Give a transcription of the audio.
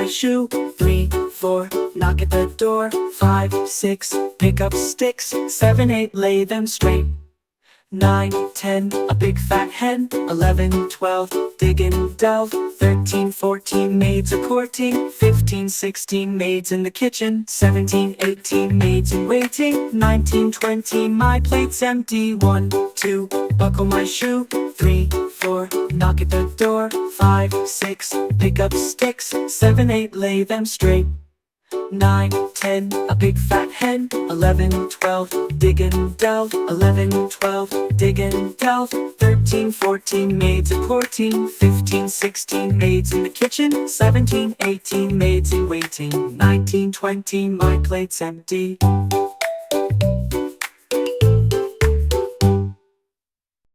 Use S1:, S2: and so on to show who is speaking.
S1: shoe. 3, 4, knock at the door. 5, 6, pick up sticks. 7, 8, lay them straight. 9, 10, a big fat hen. 11, 12, dig and delve. 13, 14, maids a courting. 15, 16, maids in the kitchen. 17, 18, maids in waiting. 19, 20, my plate's empty. 1, 2, buckle my shoe. 3, 4, knock at the door. 5, 6, pick up sticks. 7, 8, lay them straight. 9, 10, a big fat hen. 11, 12, dig and delve. 11, 12, dig and delve. 13, 14, maids a courting. 15, 16, maids in the kitchen. 17, 18, maids in waiting. 19, 20, my plate's empty.